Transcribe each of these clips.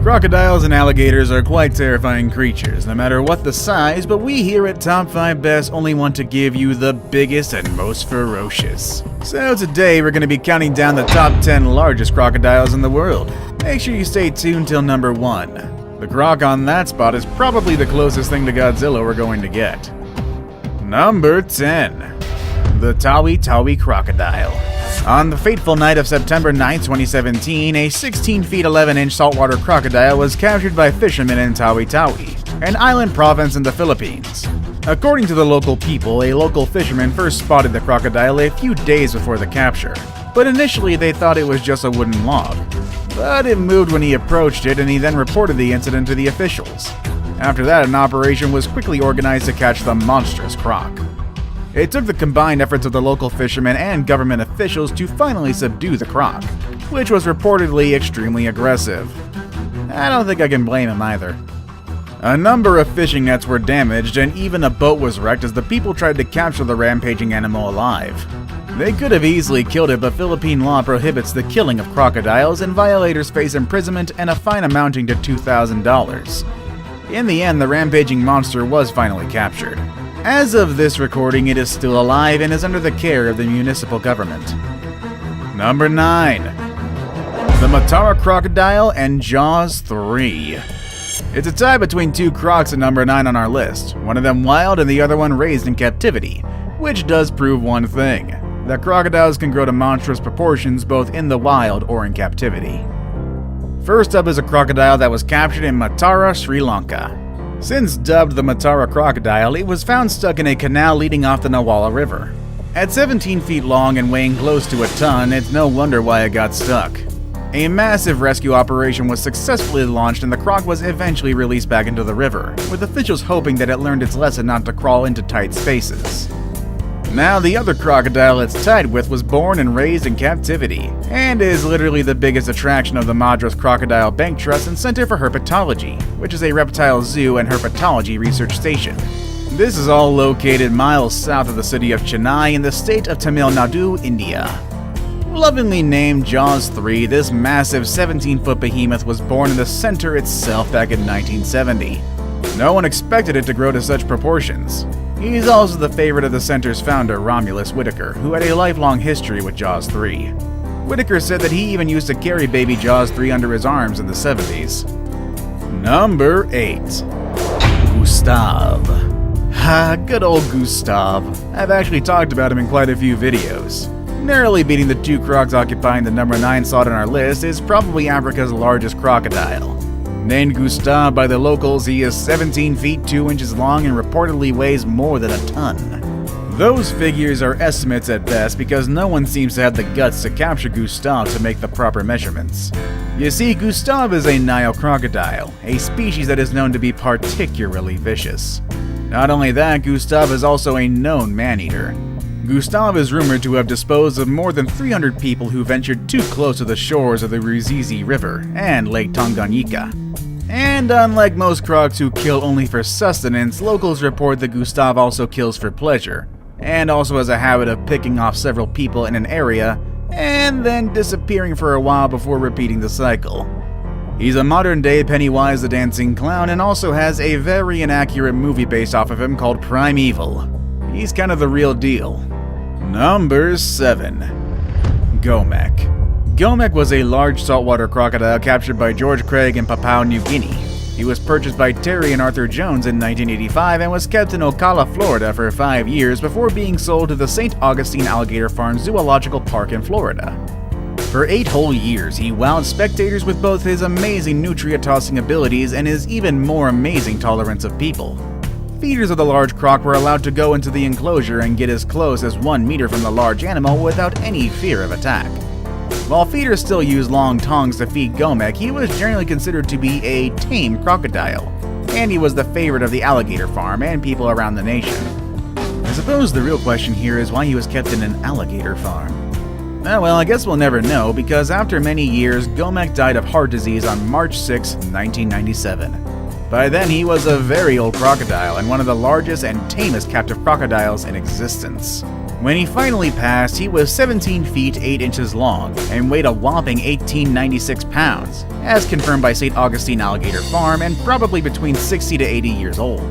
Crocodiles and alligators are quite terrifying creatures, no matter what the size, but we here at Top 5 Best only want to give you the biggest and most ferocious. So today we're going to be counting down the top 10 largest crocodiles in the world. Make sure you stay tuned till number 1. The croc on that spot is probably the closest thing to Godzilla we're going to get. Number 10. The Tawi Tawi Crocodile. On the fateful night of September 9, 2017, a 16 feet 11-inch saltwater crocodile was captured by fishermen in Tawi Tawi, an island province in the Philippines. According to the local people, a local fisherman first spotted the crocodile a few days before the capture, but initially they thought it was just a wooden log. But it moved when he approached it, and he then reported the incident to the officials. After that, an operation was quickly organized to catch the monstrous croc. It took the combined efforts of the local fishermen and government officials to finally subdue the croc, which was reportedly extremely aggressive. I don't think I can blame him either. A number of fishing nets were damaged and even a boat was wrecked as the people tried to capture the rampaging animal alive. They could have easily killed it, but Philippine law prohibits the killing of crocodiles, and violators face imprisonment and a fine amounting to $2,000. In the end, the rampaging monster was finally captured. As of this recording, it is still alive and is under the care of the municipal government. Number 9. The Matara Crocodile and Jaws 3. It's a tie between two crocs at number 9 on our list, one of them wild and the other one raised in captivity, which does prove one thing: that crocodiles can grow to monstrous proportions both in the wild or in captivity. First up is a crocodile that was captured in Matara, Sri Lanka. Since dubbed the Matara crocodile, it was found stuck in a canal leading off the Nawala River. At 17 feet long and weighing close to a ton, it's no wonder why it got stuck. A massive rescue operation was successfully launched and the croc was eventually released back into the river, with officials hoping that it learned its lesson not to crawl into tight spaces. Now, the other crocodile it's tied with was born and raised in captivity, and is literally the biggest attraction of the Madras Crocodile Bank Trust and Center for Herpetology, which is a reptile zoo and herpetology research station. This is all located miles south of the city of Chennai in the state of Tamil Nadu, India. Lovingly named Jaws 3, this massive 17-foot behemoth was born in the center itself back in 1970. No one expected it to grow to such proportions. He's also the favorite of the center's founder, Romulus Whitaker, who had a lifelong history with Jaws 3. Whitaker said that he even used to carry baby Jaws 3 under his arms in the 70s. Number 8. Gustav. Good old Gustav. I've actually talked about him in quite a few videos. Narrowly beating the two crocs occupying the number 9 slot on our list is probably Africa's largest crocodile. Named Gustav by the locals, he is 17 feet 2 inches long and reportedly weighs more than a ton. Those figures are estimates at best because no one seems to have the guts to capture Gustav to make the proper measurements. You see, Gustav is a Nile crocodile, a species that is known to be particularly vicious. Not only that, Gustav is also a known man-eater. Gustav is rumored to have disposed of more than 300 people who ventured too close to the shores of the Ruzizi River and Lake Tanganyika. And unlike most crocs who kill only for sustenance, locals report that Gustav also kills for pleasure, and also has a habit of picking off several people in an area and then disappearing for a while before repeating the cycle. He's a modern-day Pennywise the Dancing Clown and also has a very inaccurate movie based off of him called Primeval. He's kind of the real deal. Number 7. Gomek. Gomek was a large saltwater crocodile captured by George Craig in Papua New Guinea. He was purchased by Terry and Arthur Jones in 1985 and was kept in Ocala, Florida for 5 years before being sold to the St. Augustine Alligator Farm Zoological Park in Florida. For 8 whole years, he wowed spectators with both his amazing nutria-tossing abilities and his even more amazing tolerance of people. Feeders of the large croc were allowed to go into the enclosure and get as close as 1 meter from the large animal without any fear of attack. While feeders still used long tongs to feed Gomek, he was generally considered to be a tame crocodile, and he was the favorite of the alligator farm and people around the nation. I suppose the real question here is why he was kept in an alligator farm. Well, I guess we'll never know, because after many years, Gomek died of heart disease on March 6, 1997. By then, he was a very old crocodile and one of the largest and tamest captive crocodiles in existence. When he finally passed, he was 17 feet 8 inches long and weighed a whopping 1,896 pounds, as confirmed by St. Augustine Alligator Farm, and probably between 60 to 80 years old.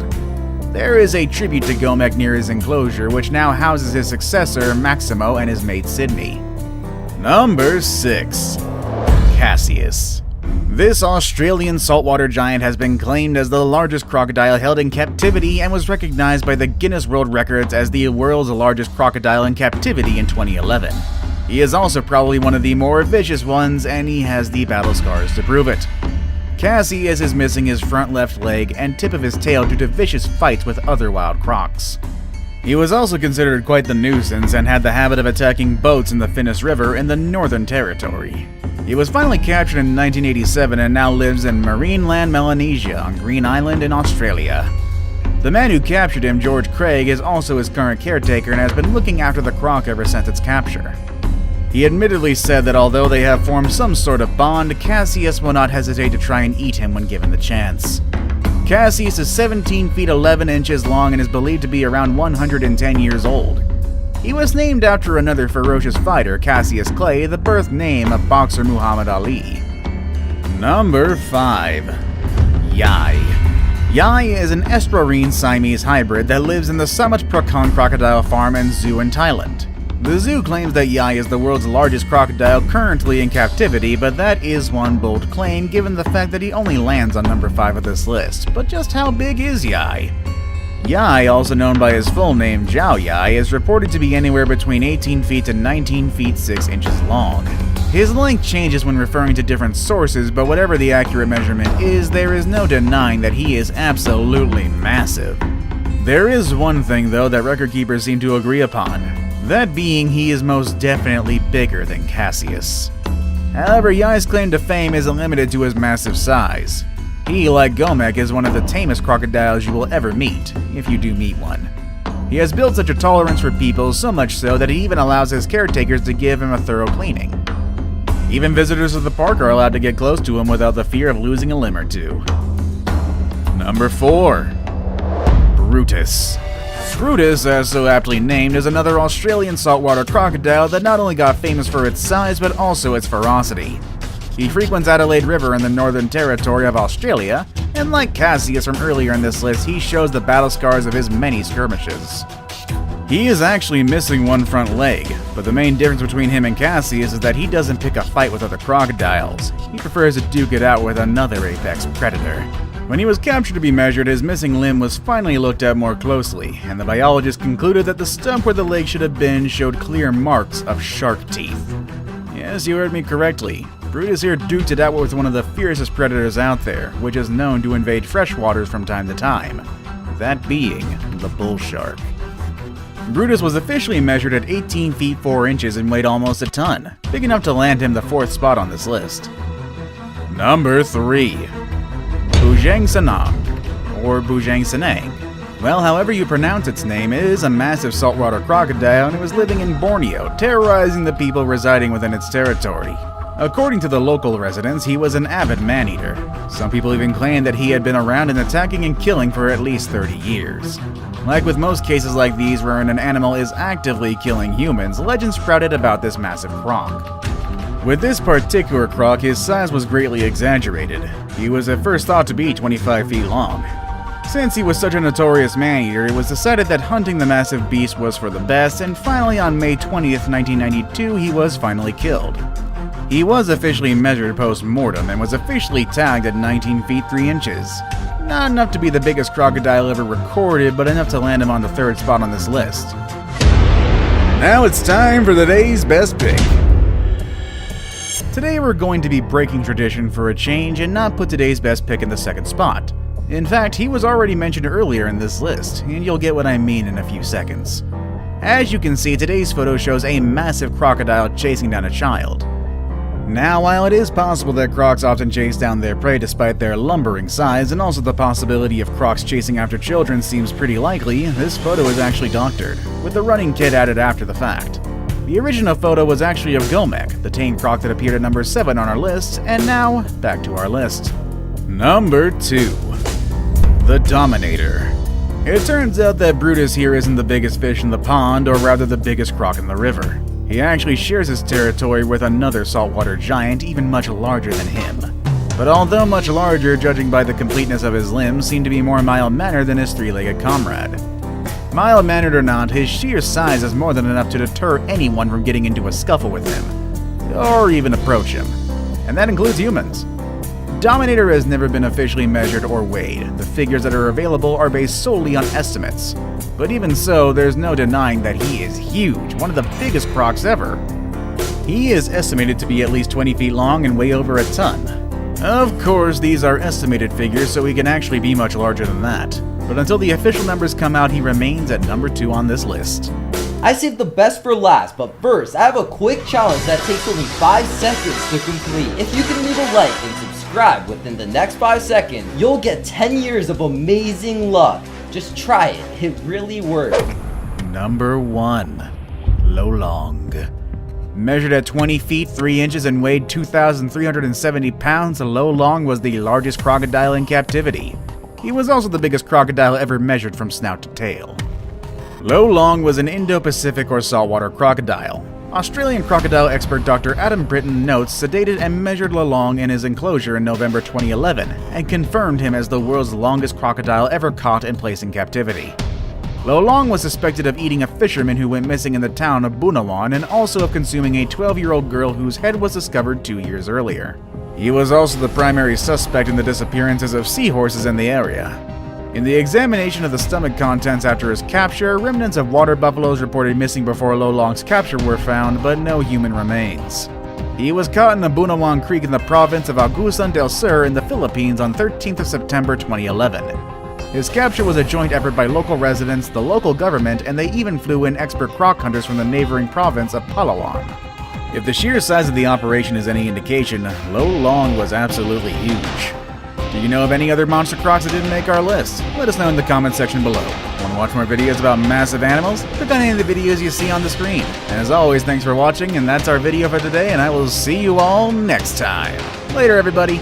There is a tribute to Gomek near his enclosure, which now houses his successor, Maximo, and his mate, Sydney. Number 6. Cassius. This Australian saltwater giant has been claimed as the largest crocodile held in captivity and was recognized by the Guinness World Records as the world's largest crocodile in captivity in 2011. He is also probably one of the more vicious ones, and he has the battle scars to prove it. Cassius is missing his front left leg and tip of his tail due to vicious fights with other wild crocs. He was also considered quite the nuisance and had the habit of attacking boats in the Finniss River in the Northern Territory. He was finally captured in 1987 and now lives in Marineland, Melanesia on Green Island in Australia. The man who captured him, George Craig, is also his current caretaker and has been looking after the croc ever since its capture. He admittedly said that although they have formed some sort of bond, Cassius will not hesitate to try and eat him when given the chance. Cassius is 17 feet 11 inches long and is believed to be around 110 years old. He was named after another ferocious fighter, Cassius Clay, the birth name of boxer Muhammad Ali. Number 5. Yai. Yai is an estuarine Siamese hybrid that lives in the Samut Prakan Crocodile Farm and Zoo in Thailand. The zoo claims that Yai is the world's largest crocodile currently in captivity, but that is one bold claim given the fact that he only lands on number 5 of this list. But just how big is Yai? Yai, also known by his full name Zhao Yai, is reported to be anywhere between 18 feet to 19 feet 6 inches long. His length changes when referring to different sources, but whatever the accurate measurement is, there is no denying that he is absolutely massive. There is one thing though that record keepers seem to agree upon, that being he is most definitely bigger than Cassius. However, Yai's claim to fame isn't limited to his massive size. He, like Gomek, is one of the tamest crocodiles you will ever meet, if you do meet one. He has built such a tolerance for people, so much so that he even allows his caretakers to give him a thorough cleaning. Even visitors of the park are allowed to get close to him without the fear of losing a limb or two. Number 4. Brutus. Brutus, as so aptly named, is another Australian saltwater crocodile that not only got famous for its size, but also its ferocity. He frequents Adelaide River in the Northern Territory of Australia, and like Cassius from earlier in this list, he shows the battle scars of his many skirmishes. He is actually missing one front leg, but the main difference between him and Cassius is that he doesn't pick a fight with other crocodiles. He prefers to duke it out with another apex predator. When he was captured to be measured, his missing limb was finally looked at more closely, and the biologist concluded that the stump where the leg should have been showed clear marks of shark teeth. Yes, you heard me correctly. Brutus here duked it out with one of the fiercest predators out there, which is known to invade freshwaters from time to time. That being the bull shark. Brutus was officially measured at 18 feet 4 inches and weighed almost a ton, big enough to land him the 4th spot on this list. Number 3. Bujang Sanang, or Bujang Sanang. Well, however you pronounce its name, it is a massive saltwater crocodile and it was living in Borneo, terrorizing the people residing within its territory. According to the local residents, he was an avid man-eater. Some people even claim that he had been around and attacking and killing for at least 30 years. Like with most cases like these wherein an animal is actively killing humans, legends sprouted about this massive croc. With this particular croc, his size was greatly exaggerated. He was at first thought to be 25 feet long. Since he was such a notorious man-eater, it was decided that hunting the massive beast was for the best, and finally on May 20th, 1992, he was finally killed. He was officially measured post-mortem and was officially tagged at 19 feet 3 inches. Not enough to be the biggest crocodile ever recorded, but enough to land him on the 3rd spot on this list. Now it's time for today's best pick. Today we're going to be breaking tradition for a change and not put today's best pick in the 2nd spot. In fact, he was already mentioned earlier in this list, and you'll get what I mean in a few seconds. As you can see, today's photo shows a massive crocodile chasing down a child. Now, while it is possible that crocs often chase down their prey despite their lumbering size, and also the possibility of crocs chasing after children seems pretty likely, this photo is actually doctored, with the running kid added after the fact. The original photo was actually of Gomek, the tame croc that appeared at number 7 on our list, and now, back to our list. Number 2. The Dominator. It turns out that Brutus here isn't the biggest fish in the pond, or rather the biggest croc in the river. He actually shares his territory with another saltwater giant even much larger than him. But although much larger, judging by the completeness of his limbs, seemed to be more mild-mannered than his three-legged comrade. Mild-mannered or not, his sheer size is more than enough to deter anyone from getting into a scuffle with him, or even approach him. And that includes humans. Dominator has never been officially measured or weighed. The figures that are available are based solely on estimates. But even so, there's no denying that he is huge, one of the biggest crocs ever. He is estimated to be at least 20 feet long and weigh over a ton. Of course, these are estimated figures, so he can actually be much larger than that. But until the official numbers come out, he remains at number 2 on this list. I saved the best for last, but first, I have a quick challenge that takes only 5 seconds to complete. If you can leave a like and subscribe within the next 5 seconds, you'll get 10 years of amazing luck. Just try it, it really works. Number 1. Lolong. Measured at 20 feet 3 inches and weighed 2,370 pounds, Lolong was the largest crocodile in captivity. He was also the biggest crocodile ever measured from snout to tail. Lolong was an Indo-Pacific or saltwater crocodile. Australian crocodile expert Dr. Adam Britton notes sedated and measured Lolong in his enclosure in November 2011 and confirmed him as the world's longest crocodile ever caught and placed in captivity. Lolong was suspected of eating a fisherman who went missing in the town of Bunawan and also of consuming a 12-year-old girl whose head was discovered 2 years earlier. He was also the primary suspect in the disappearances of seahorses in the area. In the examination of the stomach contents after his capture, remnants of water buffaloes reported missing before Lolong's capture were found, but no human remains. He was caught in the Bunawan Creek in the province of Agusan del Sur in the Philippines on 13th of September 2011. His capture was a joint effort by local residents, the local government, and they even flew in expert croc hunters from the neighboring province of Palawan. If the sheer size of the operation is any indication, Lolong was absolutely huge. Do you know of any other monster crocs that didn't make our list? Let us know in the comment section below. Want to watch more videos about massive animals? Click on any of the videos you see on the screen. And as always, thanks for watching, and that's our video for today, and I will see you all next time. Later, everybody!